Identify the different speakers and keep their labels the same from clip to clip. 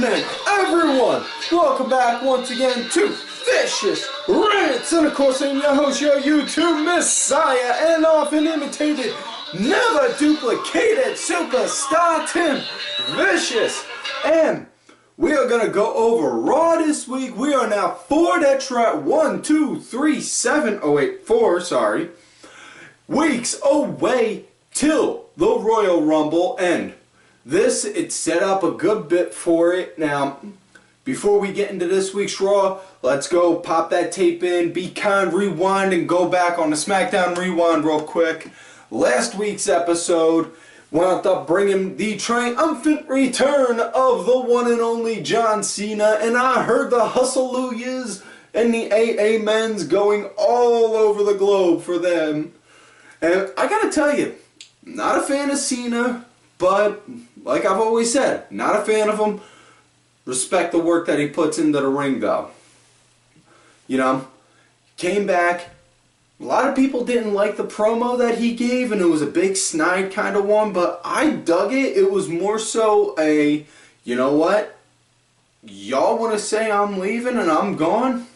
Speaker 1: gentlemen, everyone, welcome back once again to Vicious Rants, and of course I'm your host, your YouTube Messiah, and often imitated, never duplicated superstar Tim Vicious, and we are going to go over Raw this week. We are now 4, that's right, 1, 2, 3, 7, oh wait, 4, sorry, weeks away till the Royal Rumble, and this, it's set up a good bit for it. Now, before we get into this week's Raw, let's go pop that tape in, be kind, rewind, and go back on the SmackDown Rewind real quick. Last week's episode wound up bringing the triumphant return of the one and only John Cena, and I heard the hustlelias and the amens going all over the globe for them. And I gotta tell you, not a fan of Cena, but like I've always said, not a fan of him. Respect the work that he puts into the ring, though. You know, came back. A lot of people didn't like the promo that he gave, and it was a big snide kind of one, but I dug it. It was more so a, you know what? Y'all want to say I'm leaving and I'm gone?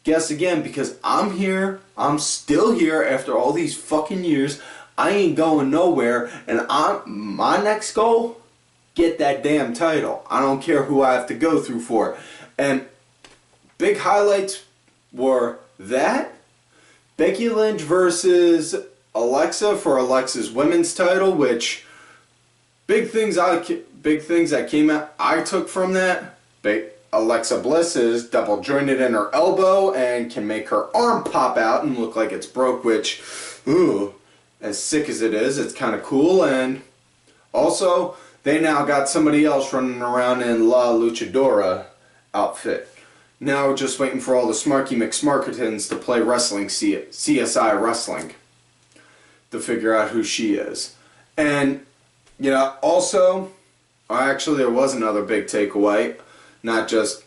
Speaker 1: Guess again, because I'm here. I'm still here after all these fucking years. I ain't going nowhere, and my next goal, get that damn title. I don't care who I have to go through for it. And big highlights were that, Becky Lynch versus Alexa for Alexa's women's title, which big things that came out I took from that. Alexa Bliss is double jointed in her elbow and can make her arm pop out and look like it's broke, which, ooh, as sick as it is, it's kind of cool. And also, they now got somebody else running around in La Luchadora outfit. Now we're just waiting for all the Smarky McSmarketons to play wrestling, CSI Wrestling, to figure out who she is. And, you know, also, actually there was another big takeaway. Not just,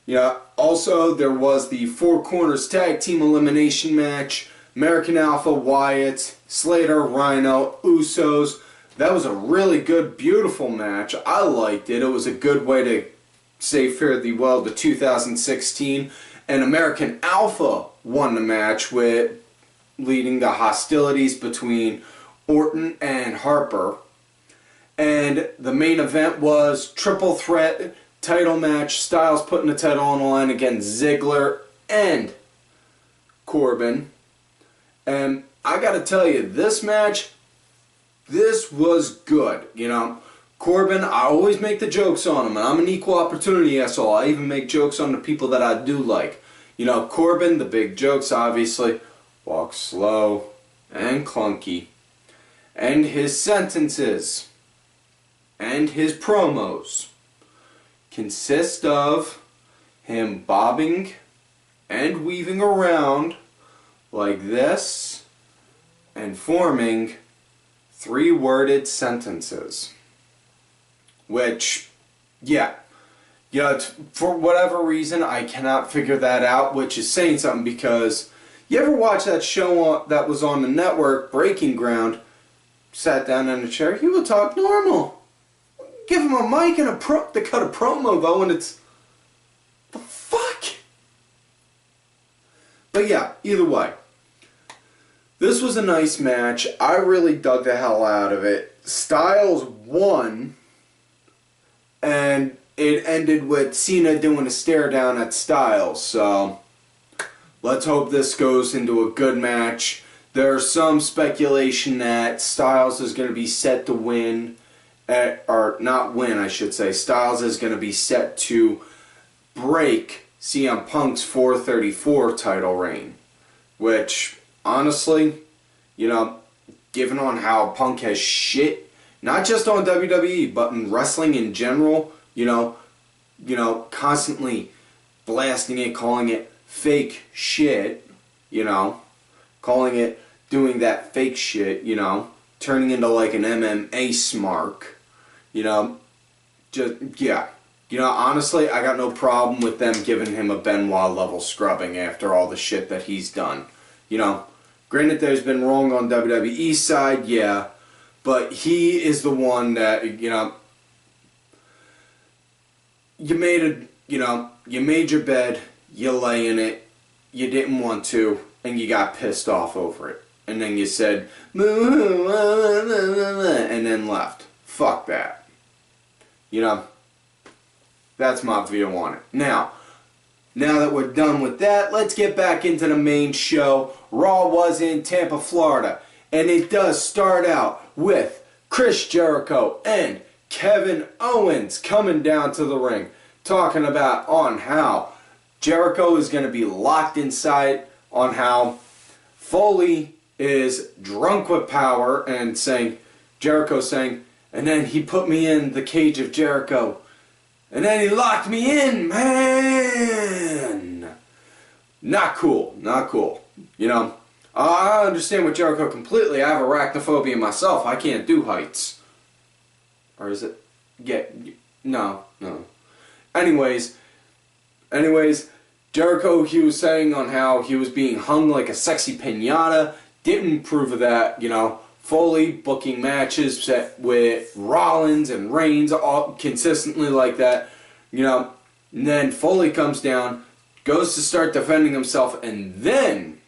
Speaker 1: you know, also there was the Four Corners Tag Team Elimination match. American Alpha, Wyatt, Slater, Rhino, Usos. That was a really good, beautiful match. I liked it. It was a good way to say fare thee well to 2016. And American Alpha won the match with leading the hostilities between Orton and Harper. And the main event was triple threat title match. Styles putting the title on the line against Ziggler and Corbin. And I gotta tell you, this match, this was good. You know, Corbin, I always make the jokes on him, and I'm an equal opportunity asshole. I even make jokes on the people that I do like. You know, Corbin, the big jokes, obviously, walks slow and clunky. And his sentences and his promos consist of him bobbing and weaving around like this and forming 3-worded sentences. Which, yeah, you know, for whatever reason I cannot figure that out, which is saying something, because you ever watch that show that was on the network, Breaking Ground? Sat down in a chair, he would talk normal. Give him a mic and to cut a promo though, and it's the fuck. But yeah, either way, this was a nice match. I really dug the hell out of it. Styles won, and it ended with Cena doing a stare down at Styles. So let's hope this goes into a good match. There's some speculation that Styles is going to be set to win, or not win, I should say. Styles is going to be set to break CM Punk's 434 title reign, which, honestly, you know, given on how Punk has shit, not just on WWE, but in wrestling in general, you know, constantly blasting it, calling it fake shit, you know, calling it, doing that fake shit, you know, turning into like an MMA smark, you know, just, yeah. You know, honestly, I got no problem with them giving him a Benoit level scrubbing after all the shit that he's done. You know, granted there's been wrong on WWE's side, yeah, but he is the one that, you know, you made your bed, you lay in it, you didn't want to, and you got pissed off over it. And then you said, and then left. Fuck that. You know, that's my view on it. Now that we're done with that, let's get back into the main show. Raw was in Tampa, Florida. And it does start out with Chris Jericho and Kevin Owens coming down to the ring, talking about on how Jericho is going to be locked inside, on how Foley is drunk with power, and Jericho saying, and then he put me in the cage of Jericho, and then he locked me in, man. Not cool, not cool. You know, I understand with Jericho completely. I have arachnophobia myself. I can't do heights. Or is it? Yeah, no. Anyways, Jericho, he was saying on how he was being hung like a sexy piñata. Didn't approve of that, you know. Foley booking matches set with Rollins and Reigns all consistently like that, you know. And then Foley comes down, goes to start defending himself, and then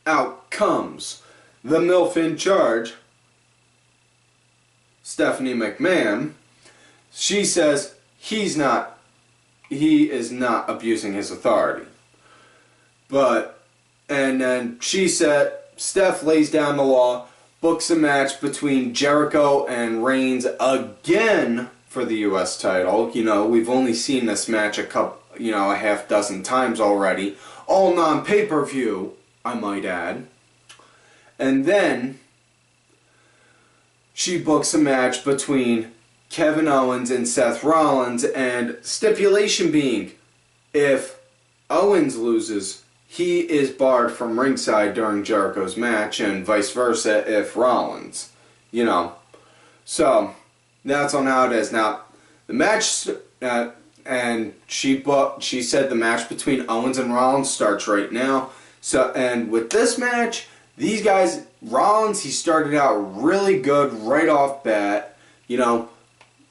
Speaker 1: out comes the MILF in charge, Stephanie McMahon. She says he is not abusing his authority. And then she said, Steph lays down the law, books a match between Jericho and Reigns again for the U.S. title. You know, we've only seen this match a half dozen times already. All non-pay-per-view, I might add. And then she books a match between Kevin Owens and Seth Rollins, and stipulation being, if Owens loses, he is barred from ringside during Jericho's match, and vice versa if Rollins, you know. So that's on how it is. Now the match, and she said the match between Owens and Rollins starts right now. So, and with this match, these guys, Rollins, he started out really good right off bat, you know.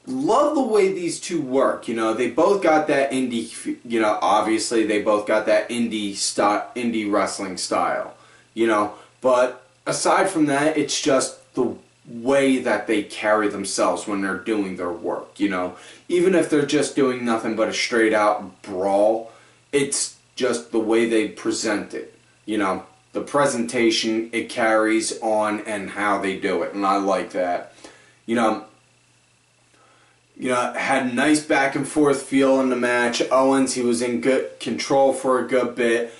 Speaker 1: Love the way these two work, you know. They both got that indie, you know, obviously they both got that indie wrestling style, you know. But aside from that, it's just the way that they carry themselves when they're doing their work, you know. Even if they're just doing nothing but a straight out brawl, it's just the way they present it, you know. The presentation, it carries on, and how they do it, and I like that. You know, had a nice back and forth feel in the match. Owens, he was in good control for a good bit.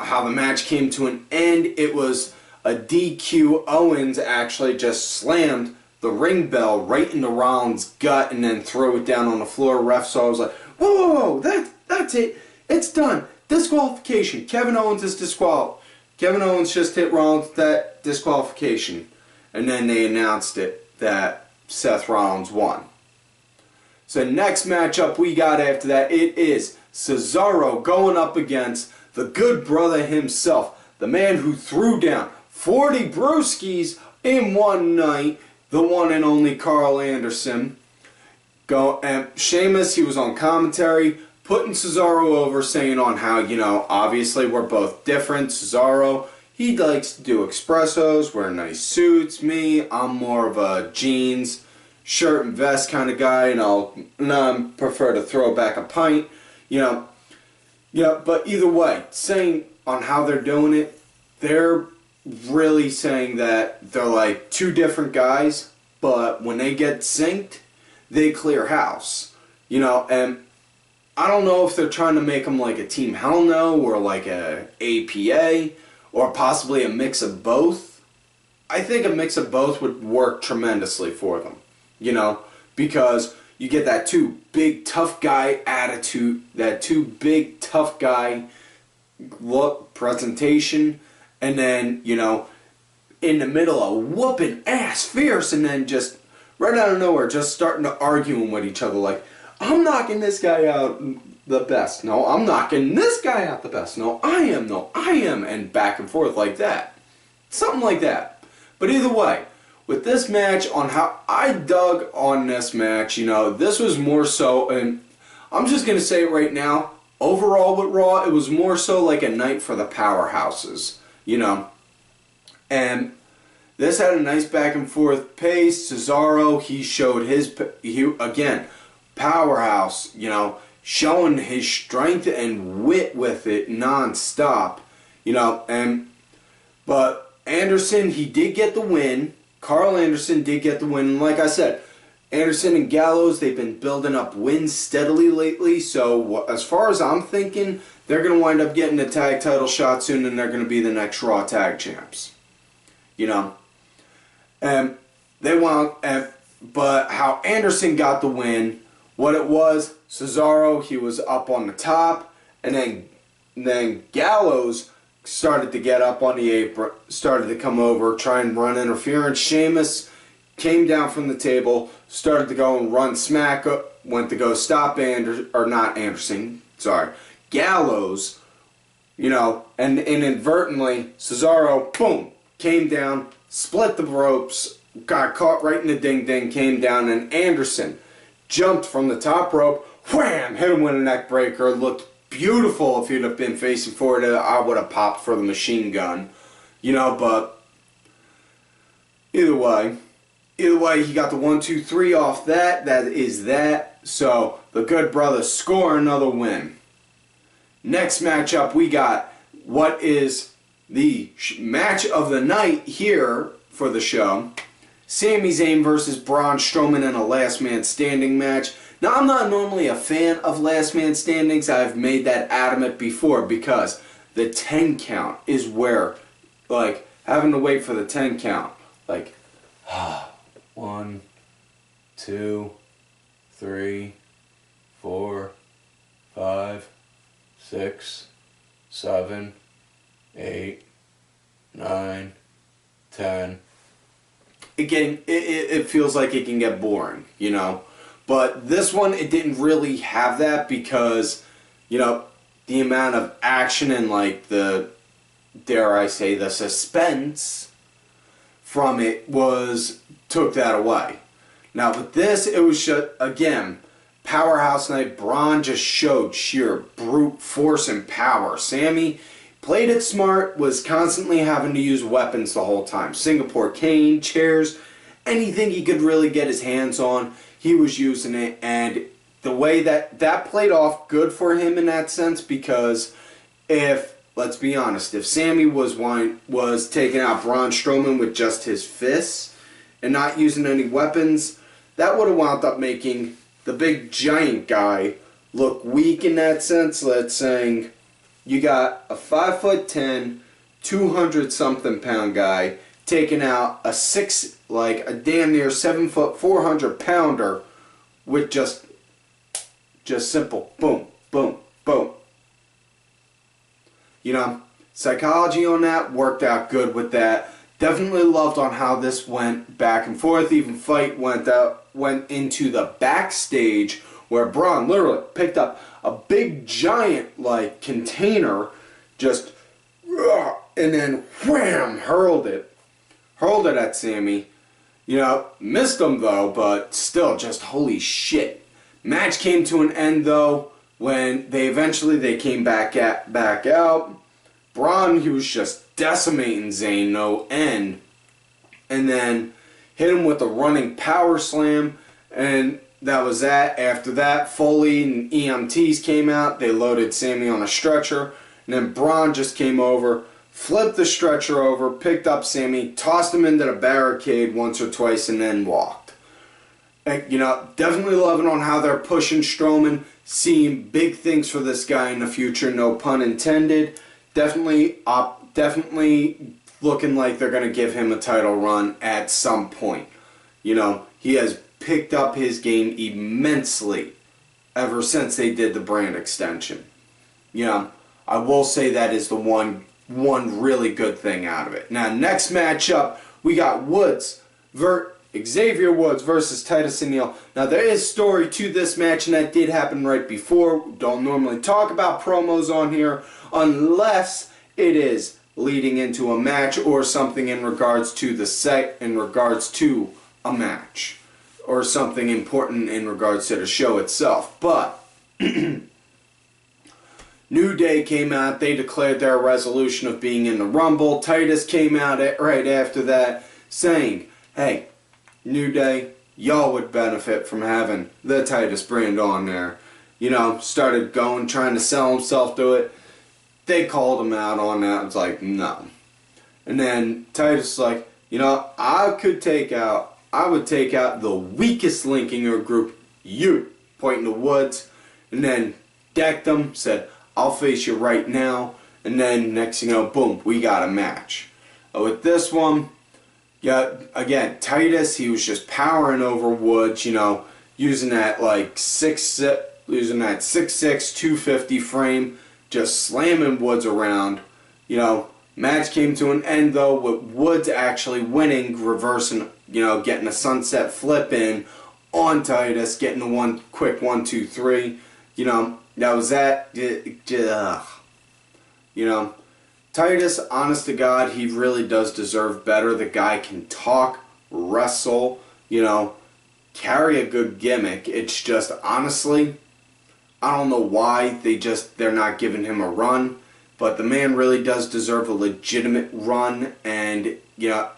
Speaker 1: How the match came to an end, it was a DQ. Owens actually just slammed the ring bell right into Rollins' gut and then threw it down on the floor. Ref saw, I was like, whoa, that's it. It's done. Disqualification. Kevin Owens is disqualified. Kevin Owens just hit Rollins with that disqualification. And then they announced it that Seth Rollins won. So next matchup we got after that, it is Cesaro going up against the good brother himself, the man who threw down 40 brewskis in one night, the one and only Karl Anderson. And Sheamus, he was on commentary, putting Cesaro over, saying on how, you know, obviously we're both different. Cesaro, he likes to do espressos, wear nice suits. Me, I'm more of a jeans, shirt and vest kind of guy, and I prefer to throw back a pint, you know. Yeah, but either way, saying on how they're doing it, they're really saying that they're like two different guys, but when they get synced, they clear house, you know. And I don't know if they're trying to make them like a Team Hell No or like a APA or possibly a mix of both. I think a mix of both would work tremendously for them, you know, because you get that two big tough guy attitude, that two big tough guy look, presentation, and then, you know, in the middle of whooping ass fierce, and then just right out of nowhere just starting to arguing with each other like, I'm knocking this guy out the best. No, I'm knocking this guy out the best. No, I am. No, I am. And back and forth like that. Something like that. But either way, with this match, on how I dug on this match, you know, this was more so, and I'm just going to say it right now. Overall with Raw, it was more so like a night for the powerhouses, you know. And this had a nice back and forth pace. Cesaro, he showed again, powerhouse, you know, showing his strength and wit with it non-stop, you know. But Anderson, he did get the win. Karl Anderson did get the win. And like I said, Anderson and Gallows, they've been building up wins steadily lately. So as far as I'm thinking, they're going to wind up getting a tag title shot soon, and they're going to be the next Raw tag champs. You know, but how Anderson got the win, what it was, Cesaro, he was up on the top, and then Gallows started to get up on the apron, started to come over, try and run interference. Sheamus came down from the table, started to go and run smack up, went to go stop Gallows, you know, and inadvertently, Cesaro, boom, came down, split the ropes, got caught right in the ding-ding, came down, and Anderson jumped from the top rope, wham, hit him with a neck breaker, looked beautiful. If he'd have been facing forward, I would have popped for the machine gun, you know, but either way, he got the 1, 2, 3 off that. That is that. So the Good Brothers score another win. Next matchup, we got what is the match of the night here for the show. Sami Zayn versus Braun Strowmen in a last man standing match. Now, I'm not normally a fan of last man standings. I've made that adamant before because the 10 count is where, like, having to wait for the 10 count, like, 1, 2, 3, 4, 5, 6, 7, 8, 9, 10. It feels like it can get boring, you know. But this one, it didn't really have that because, you know, the amount of action and, like, the, dare I say, the suspense from it took that away. Now with this, it was just, again, powerhouse night. Braun just showed sheer brute force and power. Sami played it smart, was constantly having to use weapons the whole time. Singapore cane, chairs, anything he could really get his hands on, he was using it. And the way that played off good for him in that sense, because let's be honest, if Sami was taking out Braun Strowman with just his fists and not using any weapons, that would have wound up making the big giant guy look weak in that sense. Let's say you got a 5'10", 200-something pound guy taking out a damn near 7 foot 400 pounder with just simple boom, boom, boom. You know, psychology on that worked out good with that. Definitely loved on how this went back and forth. Even fight went into the backstage where Braun literally picked up a big giant like container, just and then wham, hurled it at Sami. You know, missed him though, but still just holy shit. Match came to an end though when they eventually came back out. Braun, he was just decimating Zayn no end, and then hit him with a running power slam, and that was that. After that, Foley and EMTs came out. They loaded Sami on a stretcher, and then Braun just came over, flipped the stretcher over, picked up Sami, tossed him into the barricade once or twice, and then walked. And, you know, definitely loving on how they're pushing Strowman, seeing big things for this guy in the future, no pun intended. Definitely looking like they're going to give him a title run at some point. You know, he has picked up his game immensely ever since they did the brand extension. You know, I will say that is the one really good thing out of it. Now, next matchup, we got Xavier Woods versus Titus O'Neil. Now, there is story to this match, and that did happen right before. Don't normally talk about promos on here unless it is leading into a match or something in regards to a match or something important in regards to the show itself. But New Day came out. They declared their resolution of being in the Rumble. Titus came out right after that saying, hey, New Day, y'all would benefit from having the Titus brand on there. You know, started trying to sell himself to it. They called him out on that. It's like, no. And then Titus was like, you know, I would take out the weakest link in your group, you, pointing to Woods, and then decked him, said, I'll face you right now, and then next thing you know, boom, we got a match. With this one, yeah, again, Titus, he was just powering over Woods, you know, using that like 6'6", 250 frame, just slamming Woods around. You know, match came to an end though with Woods actually winning, reversing, you know, getting a sunset flip in on Titus, getting the quick 1, 2, 3. You know, that was that. You know, Titus, honest to God, he really does deserve better. The guy can talk, wrestle, you know, carry a good gimmick. It's just, honestly, I don't know why they're not giving him a run, but the man really does deserve a legitimate run, and, you know,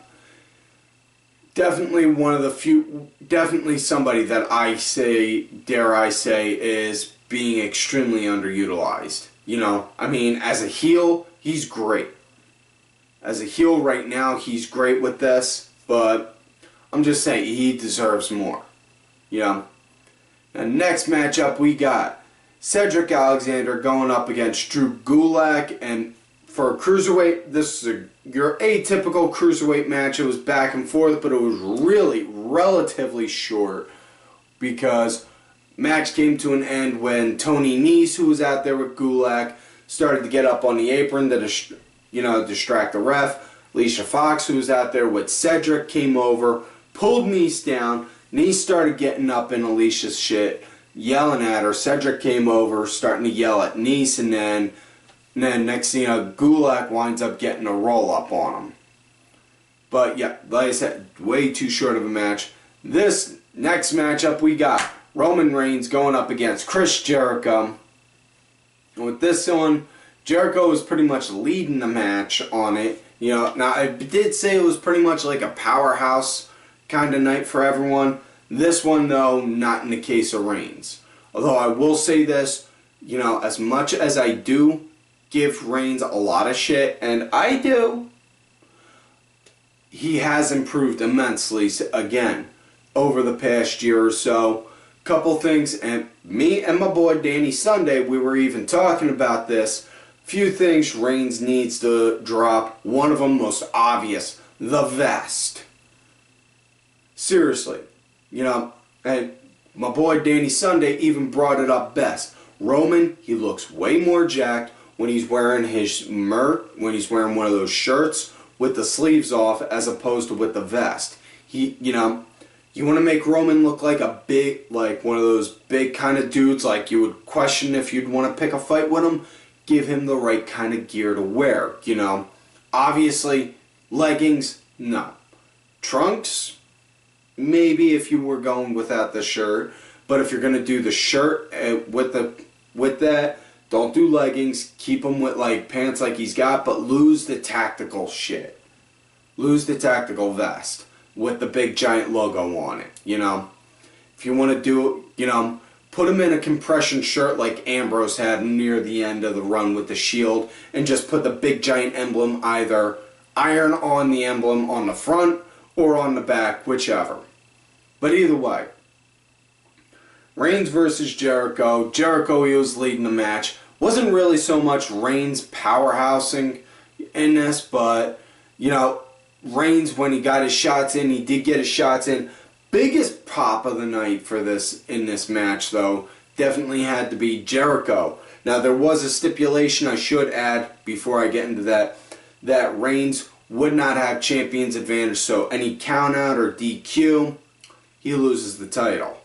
Speaker 1: definitely one of the few, definitely somebody that I say, dare I say, is being extremely underutilized. You know, I mean, as a heel, he's great. As a heel right now, he's great with this, but I'm just saying, he deserves more. You know? And next matchup we got Cedric Alexander going up against Drew Gulak, and for a cruiserweight, this is your atypical cruiserweight match. It was back and forth, but it was really relatively short because match came to an end when TonyNess, who was out there with Gulak, started to get up on the apron to distract the ref. Alicia Fox, who was out there with Cedric, came over, pulled Nese down. Nese started getting up in Alicia's shit, yelling at her. Cedric came over, starting to yell at Nese, and then next thing you know, Gulak winds up getting a roll-up on him. But yeah, like I said, way too short of a match. This next matchup we got Roman Reigns going up against Chris Jericho. And with this one, Jericho was pretty much leading the match on it. You know, now I did say it was pretty much like a powerhouse kind of night for everyone. This one, though, not in the case of Reigns. Although I will say this, you know, as much as I do give Reigns a lot of shit, and I do, he has improved immensely again over the past year or so. Couple things, and me and my boy Danny Sunday, we were even talking about this. Few things Reigns needs to drop. One of them, most obvious, the vest. Seriously, you know, and my boy Danny Sunday even brought it up best. Roman, he looks way more jacked when he's wearing his when he's wearing one of those shirts with the sleeves off as opposed to with the vest. You know, you want to make Roman look like a big, like one of those big kind of dudes, like you would question if you'd want to pick a fight with him. Give him the right kind of gear to wear, you know. Obviously, leggings, no. Trunks, maybe if you were going without the shirt. But if you're going to do the shirt with that, don't do leggings. Keep them with like pants like he's got, but lose the tactical shit. Lose the tactical vest with the big giant logo on it, you know. If you want to do, you know, put him in a compression shirt like Ambrose had near the end of the run with the Shield, and just put the big giant emblem, either iron on the emblem on the front or on the back, whichever. But either way, Reigns versus Jericho. Jericho, he was leading the match. Wasn't really so much Reigns powerhousing in this, but, you know, Reigns, when he got his shots in, he did get his shots in. Biggest pop of the night for this, in this match, though, definitely had to be Jericho. Now, there was a stipulation I should add before I get into that Reigns would not have champion's advantage, so any count out or DQ, he loses the title.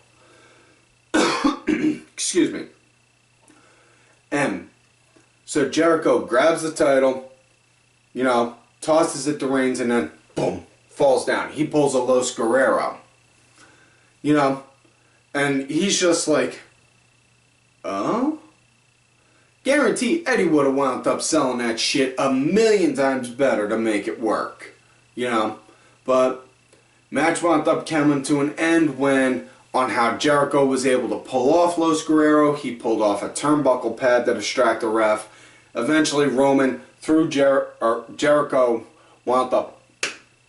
Speaker 1: Excuse me. So Jericho grabs the title, you know, tosses it to Reigns, and then, boom, falls down. He pulls a Los Guerrero. You know, and he's just like, oh? Guarantee Eddie would have wound up selling that shit a million times better to make it work. You know? But match wound up coming to an end when, on how Jericho was able to pull off Los Guerrero, he pulled off a turnbuckle pad to distract the ref. Eventually Roman, through Jericho, wound up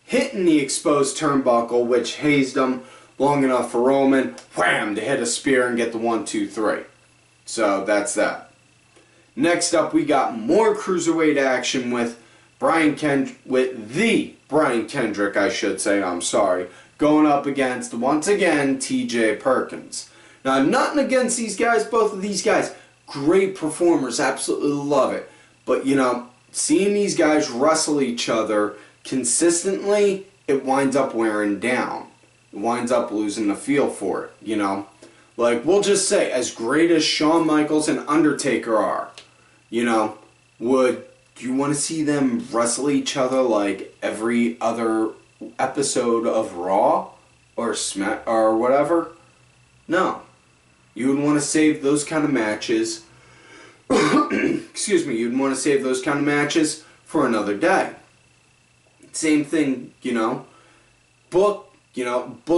Speaker 1: hitting the exposed turnbuckle, which hazed him long enough for Roman, wham, to hit a spear and get the 1, 2, 3. So that's that. Next up, we got more cruiserweight action with the Brian Kendrick, I should say, I'm sorry, going up against, once again, TJ Perkins. Now, nothing against these guys, both of these guys, great performers, absolutely love it. But, you know, seeing these guys wrestle each other consistently, it winds up wearing down. It winds up losing the feel for it, you know. Like, we'll just say, as great as Shawn Michaels and Undertaker are, you know, would you want to see them wrestle each other like every other episode of Raw or Smack or whatever? No. You would want to save those kind of matches. Excuse me. You'd want to save those kind of matches for another day. Same thing, you know. Book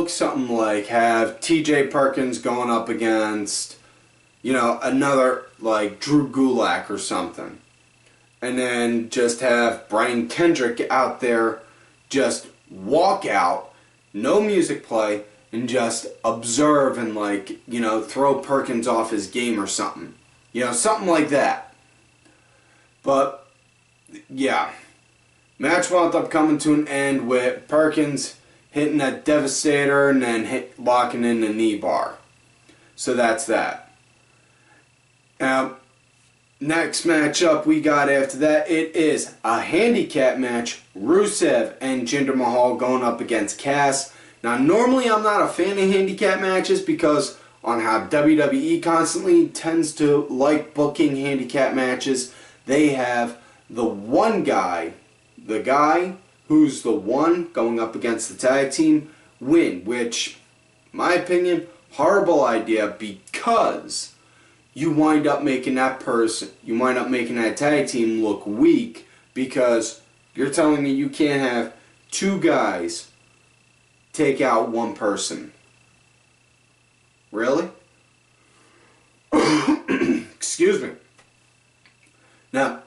Speaker 1: something like have TJ Perkins going up against, you know, another like Drew Gulak or something. And then just have Brian Kendrick out there, just walk out, no music play, and just observe and, like, you know, throw Perkins off his game or something. You know, something like that. But, yeah. Match wound up coming to an end with Perkins hitting that Devastator and then locking in the knee bar. So that's that. Now, next matchup we got after that, it is a handicap match. Rusev and Jinder Mahal going up against Cass. Now, normally I'm not a fan of handicap matches because on how WWE constantly tends to like booking handicap matches, they have the one guy, the guy who's the one going up against the tag team, win. Which, in my opinion, horrible idea because you wind up making that tag team look weak because you're telling me you can't have two guys take out one person. Really? Excuse me. Now,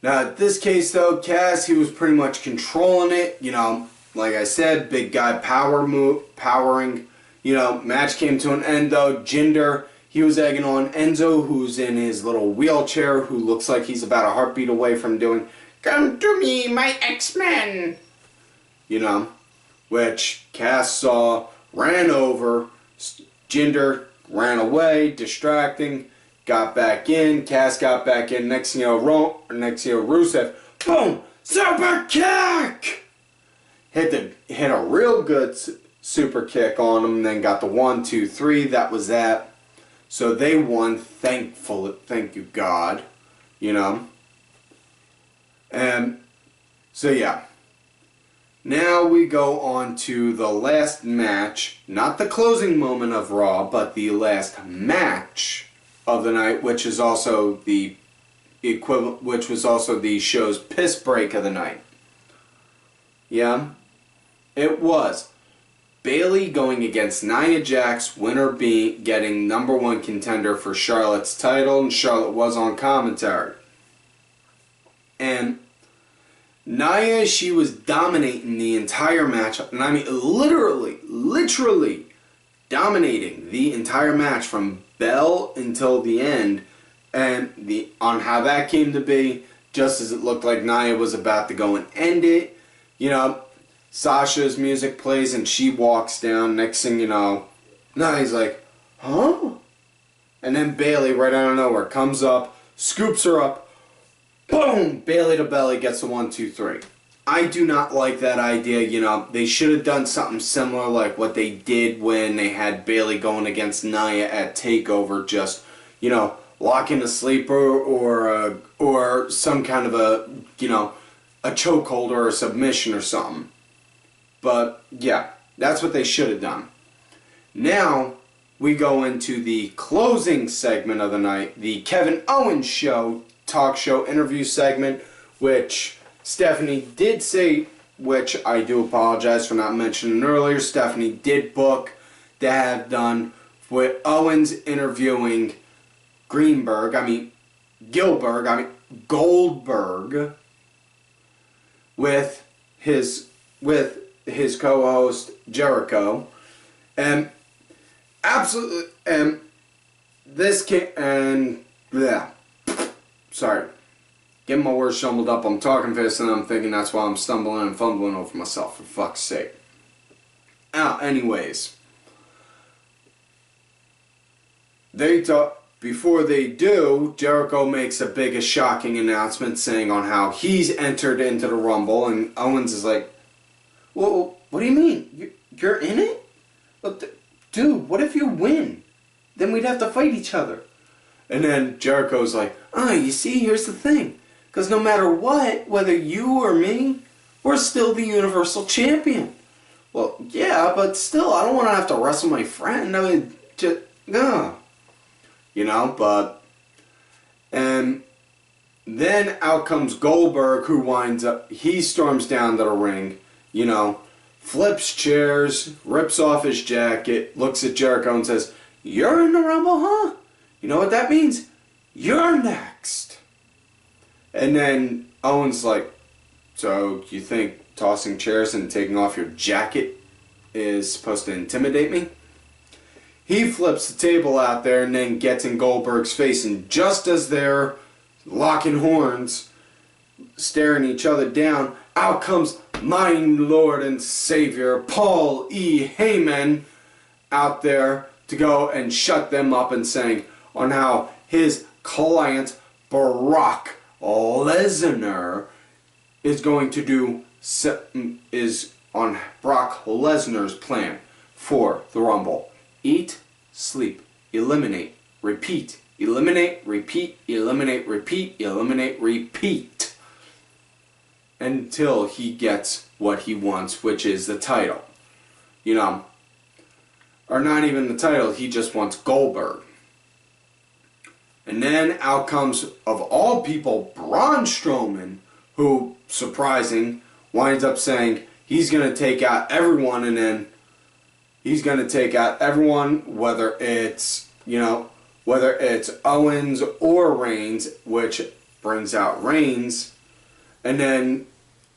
Speaker 1: in this case though, Cass, he was pretty much controlling it. You know, like I said, big guy powering. You know, match came to an end though. Jinder, he was egging on Enzo, who's in his little wheelchair, who looks like he's about a heartbeat away from doing, "Come to me, my X-Men!" You know, which Cass saw, ran over, Jinder ran away, distracting, got back in, Cass got back in, next thing you know, Rusev, boom, super kick! Hit a real good super kick on him, then got the 1, 2, 3, that was that. So they won, thank you God, you know. And so yeah. Now we go on to the last match, not the closing moment of Raw, but the last match of the night, which is also the equivalent, which was also the show's piss break of the night. Yeah, it was Bayley going against Nia Jax, winner being getting #1 contender for Charlotte's title, and Charlotte was on commentary. And Nia, she was dominating the entire match, and I mean literally dominating the entire match from bell until the end. And on how that came to be, just as it looked like Nia was about to go and end it, you know, Sasha's music plays and she walks down. Next thing you know, Nia's like, huh? And then Bayley, right out of nowhere, comes up, scoops her up, boom! Bayley to belly gets the 1, 2, 3. I do not like that idea. You know, they should have done something similar like what they did when they had Bayley going against Nia at TakeOver. Just, you know, lock in a sleeper or some kind of a, you know, a chokehold or a submission or something. But yeah, that's what they should have done. Now we go into the closing segment of the night, the Kevin Owens show, talk show interview segment, which Stephanie did say, which I do apologize for not mentioning earlier, Stephanie did book to have done with Owens interviewing Goldberg with his co-host Jericho, and absolutely, and this can, and yeah, sorry, getting my words jumbled up. I'm talking fast and I'm thinking that's why I'm stumbling and fumbling over myself, for fuck's sake. Anyways, before they do, Jericho makes a big, shocking announcement saying on how he's entered into the Rumble, and Owens is like, well, what do you mean? You're in it? Dude, what if you win? Then we'd have to fight each other. And then Jericho's like, you see, here's the thing. Because no matter what, whether you or me, we're still the Universal Champion. Well, yeah, but still, I don't want to have to wrestle my friend. I mean, just, you know, but, and then out comes Goldberg, who winds up, he storms down to the ring, you know, flips chairs, rips off his jacket, looks at Jericho and says, "You're in the Rumble, huh? You know what that means? You're next." And then Owens like, "So you think tossing chairs and taking off your jacket is supposed to intimidate me?" He flips the table out there and then gets in Goldberg's face, and just as they're locking horns, staring each other down, out comes my Lord and Savior, Paul E. Heyman, out there to go and shut them up and saying on how his client, Brock Lesnar, is going to do, is on Brock Lesnar's plan for the Rumble. Eat, sleep, eliminate, repeat. Eliminate, repeat, eliminate, repeat, eliminate, repeat. Until he gets what he wants, which is the title. You know, or not even the title, he just wants Goldberg. And then out comes, of all people, Braun Strowman, who, surprising, winds up saying he's going to take out everyone, and then he's going to take out everyone, whether it's, you know, whether it's Owens or Reigns, which brings out Reigns. And then,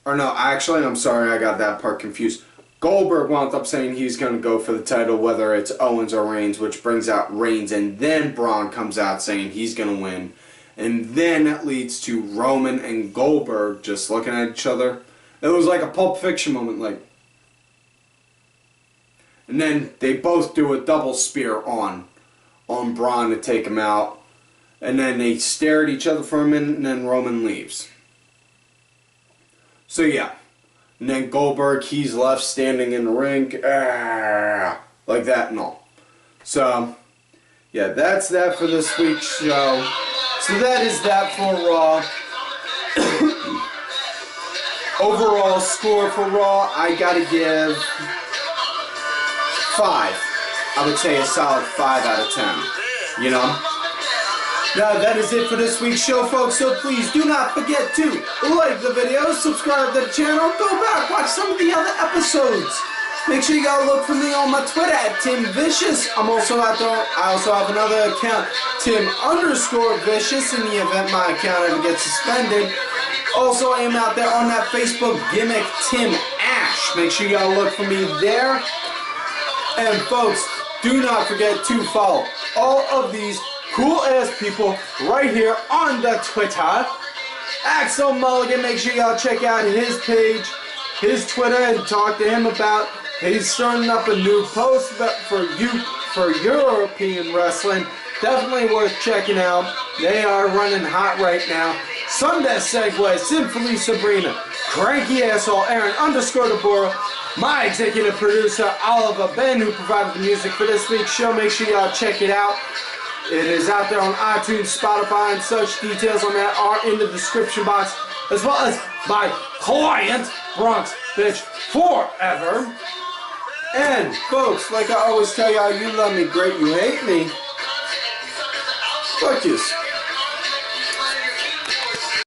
Speaker 1: or no, actually, I'm sorry, I got that part confused. Goldberg wound up saying he's going to go for the title, whether it's Owens or Reigns, which brings out Reigns. And then Braun comes out saying he's going to win. And then that leads to Roman and Goldberg just looking at each other. It was like a Pulp Fiction moment, like. And then they both do a double spear on Braun to take him out. And then they stare at each other for a minute, and then Roman leaves. So yeah. And then Goldberg, he's left standing in the ring. Like that and all. So, yeah, that's that for this week's show. So that is that for Raw. Overall score for Raw, I gotta give 5. I would say a solid 5 out of 10. You know? Now that is it for this week's show, folks, so please do not forget to like the video, subscribe to the channel, go back, watch some of the other episodes. Make sure you gotta look for me on my Twitter at TimVicious. I'm also out there, I also have another account, Tim_Vicious, in the event my account ever gets suspended. Also, I am out there on that Facebook gimmick, Tim Ash. Make sure you gotta look for me there. And folks, do not forget to follow all of these cool-ass people right here on the Twitter. Axel Mulligan, make sure y'all check out his page, his Twitter, and talk to him about, he's starting up a new post for European wrestling. Definitely worth checking out. They are running hot right now. Sunday Segway, Sinfully Sabrina, Cranky Asshole, Aaron _Deborah, my executive producer, Oliver Ben, who provided the music for this week's show. Make sure y'all check it out. It is out there on iTunes, Spotify, and such. Details on that are in the description box, as well as my client, Bronx Bitch Forever. And folks, like I always tell y'all, you love me, great, you hate me. Fuck you.